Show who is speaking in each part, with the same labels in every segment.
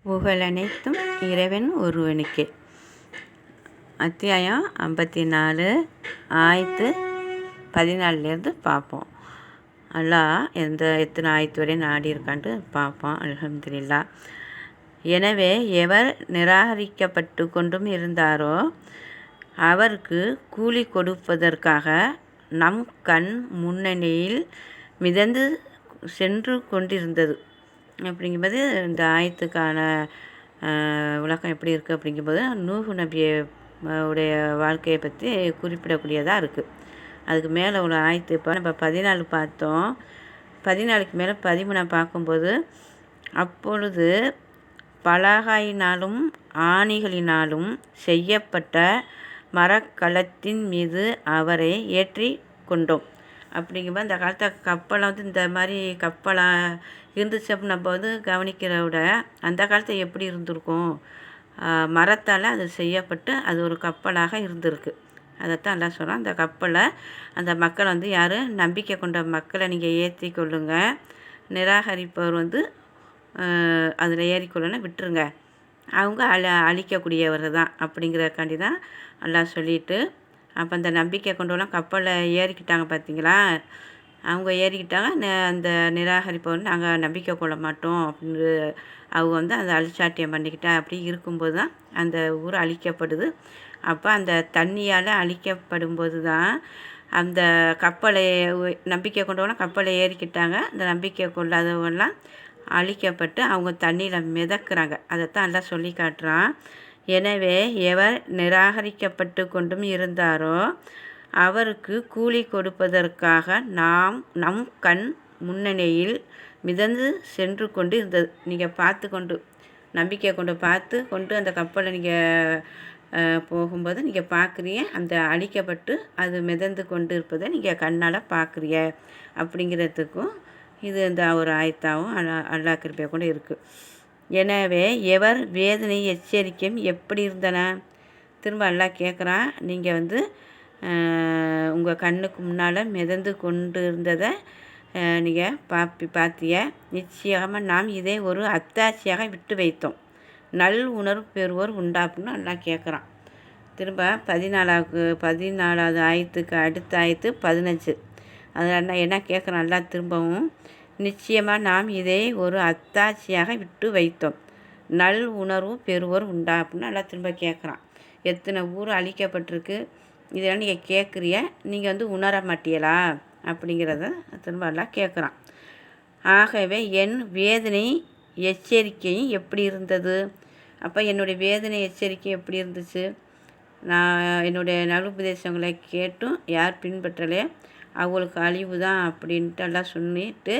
Speaker 1: புகழனைத்தும் இறைவன் ஒருவனுக்கே. அத்தியாயம் 54 ஆயத்து 14 பார்ப்போம். அல்லாஹ் எத்தனை ஆயத்து வரை நாடி இருக்கான்ட்டு பார்ப்போம். அல்ஹம்துலில்லாஹ். எனவே எவர் நிராகரிக்கப்பட்டு கொண்டும் இருந்தாரோ அவருக்கு கூலி கொடுப்பதற்காக நம் கண் முன்னணியில் மிதந்து சென்று கொண்டிருந்தது. அப்படிங்கும்போது இந்த ஆயத்துக்கான விளக்கம் எப்படி இருக்குது அப்படிங்கும்போது நூஹ் நபியை உடைய வாழ்க்கையை பற்றி குறிப்பிடக்கூடியதாக இருக்குது. அதுக்கு மேலே உள்ள ஆயத்து இப்போ நம்ம 14 பார்த்தோம். 14க்கு மேலே 13 பார்க்கும்போது அப்பொழுது பலகையினாலும் ஆணிகளினாலும் செய்யப்பட்ட மரக்கலத்தின் மீது அவரை ஏற்றி கொண்டோம். அப்படிங்கும்போது அந்த காலத்தில் கப்பலை இந்த மாதிரி கப்பலாக இருந்துச்சு அப்படின்னு நம்ம கவனிக்கிறத விட அந்த காலத்தில் எப்படி இருந்திருக்கும், மரத்தால் அது செய்யப்பட்டு அது ஒரு கப்பலாக இருந்திருக்கு. அதைத்தான் எல்லாம் சொல்கிறோம். அந்த கப்பலை அந்த மக்களை யார் நம்பிக்கை கொண்ட மக்களை நீங்கள் ஏற்றி கொள்ளுங்க, நிராகரிப்பவர் அதில் ஏறிக்கொள்ளணும் விட்டுருங்க, அவங்க அழிக்கக்கூடியவர்கள் தான் அப்படிங்கிறக்காண்டி தான் எல்லாம் சொல்லிட்டு அப்போ அந்த நம்பிக்கை கொண்டவெல்லாம் கப்பலில் ஏறிக்கிட்டாங்க பார்த்தீங்களா. அவங்க ஏறிக்கிட்டாங்க. அந்த நிராகரிப்பவர் நாங்கள் நம்பிக்கை கொள்ள மாட்டோம் அப்படின்னு அவங்க அந்த அழிச்சாட்டியம் பண்ணிக்கிட்டா. அப்படி இருக்கும்போது தான் அந்த ஊர் அழிக்கப்படுது. அப்போ அந்த தண்ணியால் அழிக்கப்படும்போது தான் அந்த கப்பலை நம்பிக்கை கொண்டவங்களாம் கப்பலை ஏறிக்கிட்டாங்க. அந்த நம்பிக்கை கொள்ளாதவங்கெல்லாம் அழிக்கப்பட்டு அவங்க தண்ணியில் மிதக்கிறாங்க. அதைத்தான் எல்லாம் சொல்லி காட்டுறான். எனவே எவர் நிராகரிக்கப்பட்டு கொண்டும் இருந்தாரோ அவருக்கு கூலி கொடுப்பதற்காக நம் கண் முன்னணியில் மிதந்து சென்று கொண்டு இருந்தது. நீங்கள் பார்த்து கொண்டு நம்பிக்கை கொண்டு பார்த்து கொண்டு அந்த கப்பலை நீங்கள் போகும்போது நீங்கள் பார்க்குறீங்க, அந்த அழிக்கப்பட்டு அது மிதந்து கொண்டு இருப்பதை நீங்கள் கண்ணால் பார்க்குறீங்க அப்படிங்கிறதுக்கும் இது இந்த ஒரு ஆயத்தாவும் அல்லாஹ் கிருபை கூட இருக்குது. எனவே எவர் வேதனை எச்சரிக்கையும் எப்படி இருந்தன திரும்ப எல்லாம் கேட்குறான். நீங்கள் உங்கள் கண்ணுக்கு முன்னால் மிதந்து கொண்டு இருந்ததை நீங்கள் பார்த்திய. நிச்சயமாக நாம் இதை ஒரு அத்தாட்சியாக விட்டு வைத்தோம், நல் உணர்வு பெறுவோர் உண்டாப்புன்னு எல்லாம் கேட்குறான். திரும்ப 14வது ஆயத்துக்கு அடுத்த ஆயத்து 15. அதில் என்ன கேட்குறான் எல்லாம் திரும்பவும், நிச்சயமாக நாம் இதை ஒரு அத்தாட்சியாக விட்டு வைத்தோம், நல் உணர்வு பெறுவோர் உண்டா அப்படின்னு நல்லா திரும்ப கேட்குறான். எத்தனை ஊர் அழிக்கப்பட்டிருக்கு, இதெல்லாம் நீங்கள் கேட்குறிய, நீங்கள் உணர மாட்டீங்களா அப்படிங்கிறத திரும்ப எல்லாம் கேட்குறான். ஆகவே என் வேதனை எச்சரிக்கையும் எப்படி இருந்தது. அப்போ என்னுடைய வேதனை எச்சரிக்கை எப்படி இருந்துச்சு, நான் என்னுடைய நலுபதேசங்களை கேட்டும் யார் பின்பற்றலையே அவங்களுக்கு அழிவு தான் அப்படின்ட்டு எல்லாம் சொல்லிட்டு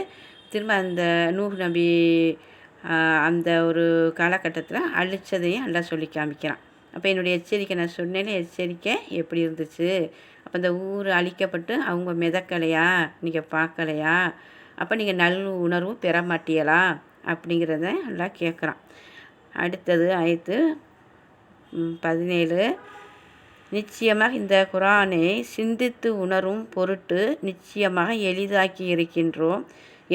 Speaker 1: திரும்ப அந்த நூஹ் நபி அந்த ஒரு காலகட்டத்தில் அழித்ததையும் எல்லாம் சொல்லி காமிக்கிறான். அப்போ என்னுடைய எச்சரிக்கை நான் சொன்னேன்னு எச்சரிக்கை எப்படி இருந்துச்சு. அப்போ அந்த ஊர் அழிக்கப்பட்டு அவங்க மிதக்கலையா, நீங்கள் பார்க்கலையா, அப்போ நீங்கள் நல் உணர்வு பெற மாட்டீங்களா அப்படிங்கிறத எல்லாம் கேட்குறான். அடுத்தது ஆயத்து 17. நிச்சயமாக இந்த குரானை சிந்தித்து உணரும் பொருட்டு நிச்சயமாக எளிதாக்கி இருக்கின்றோம்,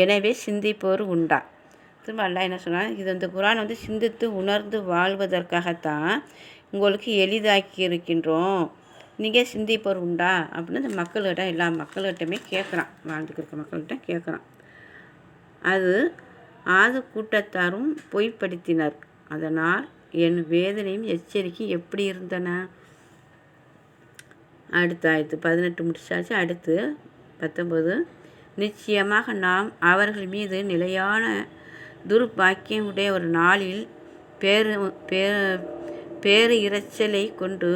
Speaker 1: எனவே சிந்திப்போர் உண்டா. திரும்ப அல்லாஹ் என்ன சொன்னால், இது இந்த குரான் சிந்தித்து உணர்ந்து வாழ்வதற்காகத்தான் உங்களுக்கு எளிதாக்கி இருக்கின்றோம், நீங்கள் சிந்திப்போர் உண்டா அப்படின்னு இந்த மக்கள்கிட்ட எல்லா மக்கள்கிட்டமே கேட்குறான். வாழ்ந்துக்கு இருக்க மக்கள்கிட்ட கேட்குறான். அது ஆது கூட்டத்தாரும் பொய்ப்படுத்தினர், அதனால் என் வேதனையும் எச்சரிக்கை எப்படி இருந்தன. அடுத்த ஆயத்து 18 முடிச்சாச்சு. அடுத்து 19. நிச்சயமாக நாம் அவர்கள் மீது நிலையான துர்பாக்கியம் உடைய ஒரு நாளில் பேரு இரைச்சலை கொண்டு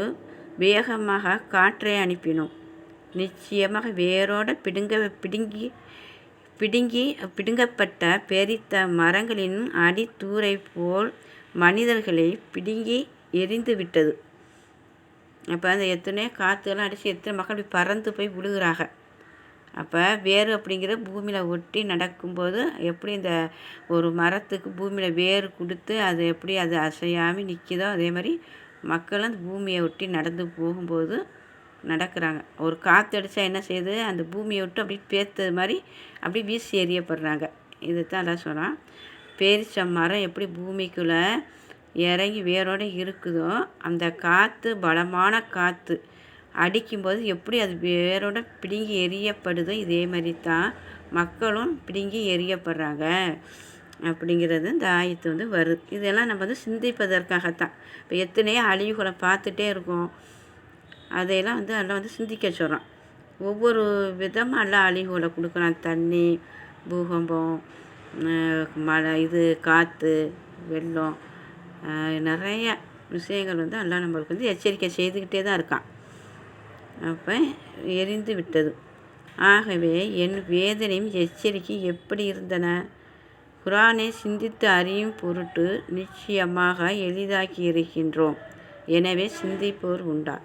Speaker 1: வேகமாக காற்றை அனுப்பினோம். நிச்சயமாக வேரோடு பிடுங்கப்பட்ட பெரித்த மரங்களின் அடித்தூரை போல் மனிதர்களை பிடுங்கி எரிந்து விட்டது. அப்போ அந்த எத்தனையோ காற்றுலாம் அடித்து எத்தனை மக்கள் பறந்து போய் விழுகிறாங்க. அப்போ வேறு அப்படிங்கிற பூமியில் ஒட்டி நடக்கும்போது எப்படி இந்த ஒரு மரத்துக்கு பூமியில் வேறு கொடுத்து அது எப்படி அது அசையாமல் நிற்கிதோ அதே மாதிரி மக்கள் அந்த பூமியை ஒட்டி நடந்து போகும்போது நடக்கிறாங்க. ஒரு காற்று அடித்தா என்ன செய்யுது, அந்த பூமியை விட்டு அப்படி பேர்த்தது மாதிரி அப்படி வீசி எறியப்படுறாங்க. இது தான் எல்லாம் சொல்கிறான். பேரிச்ச மரம் எப்படி பூமிக்குள்ளே இறங்கி வேரோடு இருக்குதோ, அந்த காற்று பலமான காற்று அடிக்கும்போது எப்படி அது வேரோட பிடுங்கி எறியப்படுதோ, இதே மாதிரி தான் மக்களும் பிடுங்கி எறியப்படுறாங்க அப்படிங்கிறது இந்த ஆயத்து வருது. இதெல்லாம் நம்ம சிந்திப்பதற்காகத்தான். இப்போ எத்தனையோ அழிவுகளை பார்த்துட்டே இருக்கோம். அதையெல்லாம் எல்லாம் சிந்திக்க சொல்கிறான். ஒவ்வொரு விதமாக எல்லாம் அழிவுகளை கொடுக்குறான். தண்ணி, பூகம்பம், மழை, காற்று, வெள்ளம், நிறைய விஷயங்கள் எல்லாம் நம்மளுக்கு எச்சரிக்கை செய்துக்கிட்டே தான் இருக்கான். அப்போ எரிந்து விட்டது. ஆகவே என் வேதனையும் எச்சரிக்கை எப்படி இருந்தன? குரானை சிந்தித்து அறியும் பொருட்டு நிச்சயமாக எளிதாக்கி இருக்கின்றோம். எனவே சிந்திப்போர் உண்டா?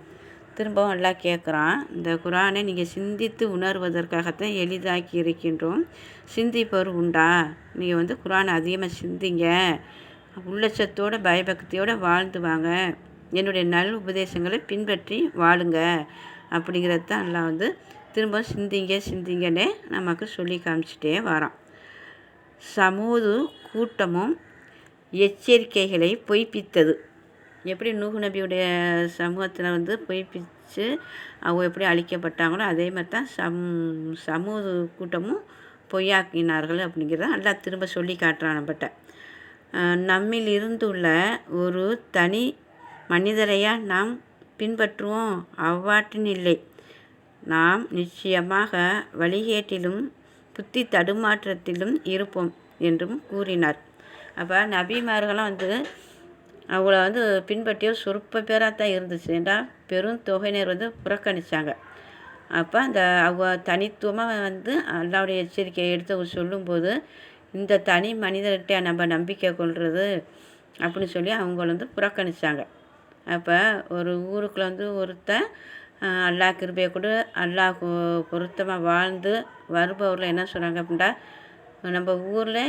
Speaker 1: திரும்பவும் அல்லாஹ் கேட்குறான், இந்த குரானை நீங்கள் சிந்தித்து உணர்வதற்காகத்தான் எளிதாக்கி இருக்கின்றோம். சிந்திப்போர் உண்டா? நீங்கள் குரானை அதிகமாக சிந்திங்க, உள்ளச்சத்தோடு பயபக்தியோடு வாழ்ந்து வாங்க, என்னுடைய நல் உபதேசங்களை பின்பற்றி வாழுங்க அப்படிங்கிறது தான் அல்லாஹ் திரும்ப சிந்திங்கன்னே நமக்கு சொல்லி காமிச்சிட்டே வரான். சமூது கூட்டமும் எச்சரிக்கைகளை பொய்ப்பித்தது. எப்படி நூஹ் நபியுடைய சமூகத்தில் பொய்ப்பிச்சு அவங்க எப்படி அழிக்கப்பட்டாங்களோ, அதே மாதிரி தான் சமூது கூட்டமும் பொய்யாக்கினார்கள் அப்படிங்கிறத அல்லாஹ் திரும்ப சொல்லி காட்டுறான் நம்மகிட்ட. நம்மில் இருந்துள்ள ஒரு தனி மனிதரையா நாம் பின்பற்றுவோம்? அவ்வாற்றின் இல்லை. நாம் நிச்சயமாக வழிகேட்டிலும் புத்தி தடுமாற்றத்திலும் இருப்போம் என்றும் கூறினார். அப்போ நபிமார்கள்லாம் அவங்கள பின்பற்றிய சொற்ப பேராக தான் இருந்துச்சு. என்றால் பெரும் தொகையினர் புறக்கணித்தாங்க. அப்போ அவங்க தனித்துவமாக அல்லாவுடைய எச்சரிக்கையை எடுத்து சொல்லும்போது, இந்த தனி மனிதர்கிட்ட நம்ம நம்பிக்கை கொள்வது அப்படின்னு சொல்லி அவங்கள புறக்கணித்தாங்க. அப்போ ஒரு ஊருக்குள்ளே ஒருத்தன் அல்லாஹ் கிருபையை கொண்டு அல்லாஹ் பொருத்தமாக வாழ்ந்து வருபவரில் என்ன சொல்கிறாங்க அப்படின்னா, நம்ம ஊரில்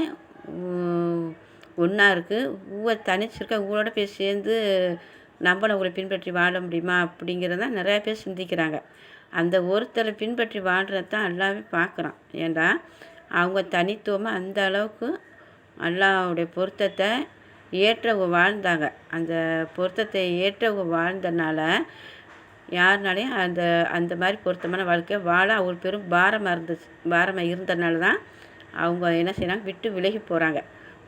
Speaker 1: ஒன்றா இருக்குது, ஊரை தனிச்சிருக்க ஊரோட போய் சேர்ந்து நம்மளை பின்பற்றி வாழ முடியுமா அப்படிங்கிறத நிறையா பேர் சிந்திக்கிறாங்க. அந்த ஒருத்தரை பின்பற்றி வாழ்கிறது தான் அல்லாவே பார்க்குறான். ஏன்டா அவங்க தனித்துவமாக அந்த அளவுக்கு அல்லாஹ்வுடைய பொருத்தத்தை ஏற்றவங்க வாழ்ந்தாங்க. அந்த பொருத்தத்தை ஏற்றவங்க வாழ்ந்தனால யாருனாலையும் அந்த மாதிரி பொருத்தமான வாழ்க்கையை வாழ ஒரு பெரும் பாரமாக இருந்தனால தான் அவங்க என்ன செய்யறாங்க, விட்டு விலகி போகிறாங்க.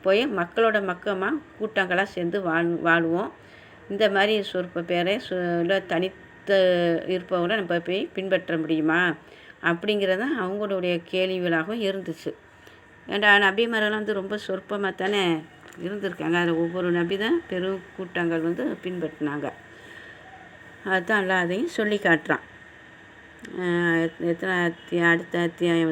Speaker 1: போய் மக்களோட மக்கமாக கூட்டங்களாக சேர்ந்து வாழுவோம். இந்த மாதிரி சொற்ப பேரை தனித்து இருப்பவங்கள நம்ம போய் பின்பற்ற முடியுமா அப்படிங்கிறது தான் அவங்களுடைய கேள்விகளாகவும் இருந்துச்சு. ஏன்டா நபிமாரெல்லாம் ரொம்ப சொற்பமாக தானே இருந்திருக்காங்க. அதில் ஒவ்வொரு நபி தான் பெரும் கூட்டங்கள் பின்பற்றினாங்க. அதுதான் எல்லாம் அதையும் சொல்லி காட்டுறான். எத்தனை அடுத்த அத்தியாயம்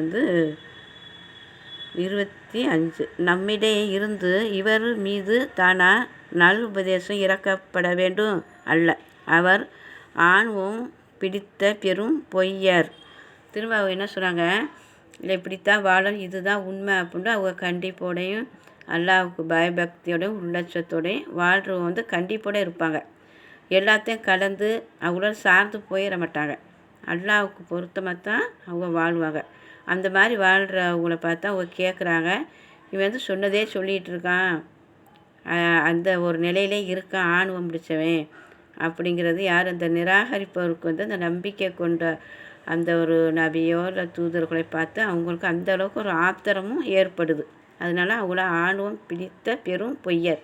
Speaker 1: 25. நம்மிடையே இருந்து இவர் மீது தானா நல் உபதேசம் இறக்கப்பட வேண்டும் அல்ல, அவர் ஆணவம் பிடித்த பெரும் பொய்யர். திரும்ப அவங்க என்ன சொல்கிறாங்க, இல்லை இப்படித்தான் வாழணும், இதுதான் உண்மை அப்படின்ட்டு அவங்க கண்டிப்போடையும் அல்லாஹ்வுக்கு பயபக்தியோடையும் உள்ளட்சத்தோடையும் வாழ்கிறவங்க கண்டிப்போடு இருப்பாங்க. எல்லாத்தையும் கலந்து அவங்களோட சார்ந்து போயிட மாட்டாங்க. அல்லாஹ்வுக்கு பொருத்தமாக தான் அவங்க வாழ்வாங்க. அந்த மாதிரி வாழ்கிறவங்கள பார்த்தா அவங்க கேட்குறாங்க, இவன் சொன்னதே சொல்லிகிட்டு இருக்கான், அந்த ஒரு நிலையிலே இருக்கான் ஆணவம் பிடிச்சவன் அப்படிங்கிறது யார்? அந்த நிராகரிப்பவருக்கு அந்த நம்பிக்கை கொண்ட அந்த ஒரு நபியோ இல்லை தூதர்களை பார்த்து அவங்களுக்கு அந்த அளவுக்கு ஒரு ஆத்திரமும் ஏற்படுது. அதனால அவங்கள ஆணவம் பிடித்த பெரும் பொய்யர்,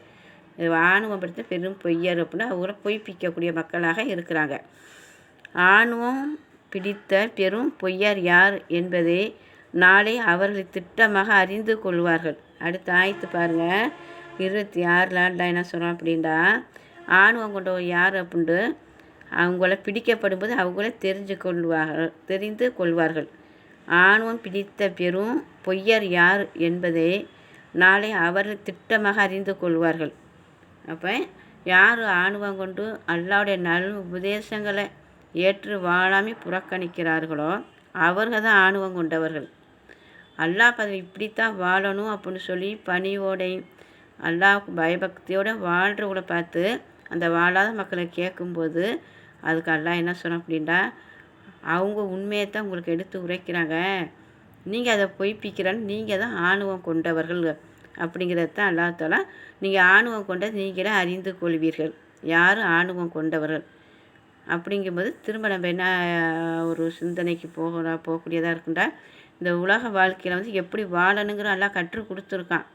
Speaker 1: ஆணவம் பிடித்த பெரும் பொய்யர் அப்படின்னா அவங்கள பொய்ப்பிக்கக்கூடிய மக்களாக இருக்கிறாங்க. ஆணவம் பிடித்த பெரும் பொய்யர் யார் என்பதை நாளை அவர்கள் திட்டமாக அறிந்து கொள்வார்கள். அடுத்த ஆயத்து பாருங்கள், 26 என்ன சொல்கிறோம் அப்படின்னா, ஆணவம் கொண்டவர் யார் அப்படின்ட்டு அவங்கள பிடிக்கப்படும் போது அவங்கள தெரிந்து கொள்வார்கள். ஆணவம் பிடித்த பெரும் பொய்யர் யார் என்பதை நாளை அவர்கள் திட்டமாக அறிந்து கொள்வார்கள். அப்போ யார் ஆணவம் கொண்டு அல்லாஹ்வுடைய நல் உபதேசங்களை ஏற்று வாழாமல் புறக்கணிக்கிறார்களோ அவர்கள் தான் ஆணவம் கொண்டவர்கள். அல்லாஹ் பதவி இப்படித்தான் வாழணும் அப்படின்னு சொல்லி பணியோடையும் அல்லாஹ்வுக்கு பயபக்தியோடு வாழ்கிறவங்கள பார்த்து அந்த வாழாத மக்களை கேட்கும்போது அதுக்கு அல்லாஹ் என்ன சொன்னோம் அப்படின்னா, அவங்க உண்மையை தான் உங்களுக்கு எடுத்து உரைக்கிறாங்க, நீங்கள் அதை பொய்ப்பிக்கிறான்னு நீங்கள் தான் ஆணவம் கொண்டவர்கள் அப்படிங்கிறது தான் அல்லாஹ் தஆலா நீங்கள் ஆணவம் கொண்ட நீங்களே அறிந்து கொள்வீர்கள் யார் ஆணவம் கொண்டவர்கள் அப்படிங்கும்போது திரும்ப நம்ம என்ன ஒரு சிந்தனைக்கு போகக்கூடியதாக இருக்குண்டா இந்த உலக வாழ்க்கையில் வந்து எப்படி வாழணுங்கிற எல்லாம் கற்றுக் கொடுத்துருக்கான்.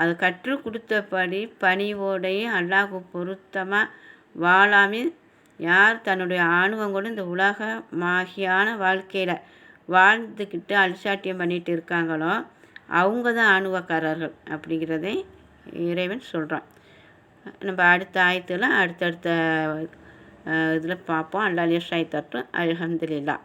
Speaker 1: அது கற்றுக் கொடுத்தபடி பணிவோடையும் அல்லாஹ்வுக்கு பொருத்தமாக வாழாமல் யார் தன்னுடைய ஆணவம் கொண்டு இந்த உலகமாகியான வாழ்க்கையில் வாழ்ந்துக்கிட்டு அல்சாட்டியம் பண்ணிட்டு இருக்காங்களோ அவங்க தான் ஆணவக்காரர்கள் அப்படிங்கிறதை இறைவன் சொல்கிறான். நம்ம அடுத்த ஆயத்தில் அடுத்தடுத்த இதில் பார்ப்போம். அல்லாஹ் லேசாய் தரட்டும். அல்ஹம்துலில்லாஹ்.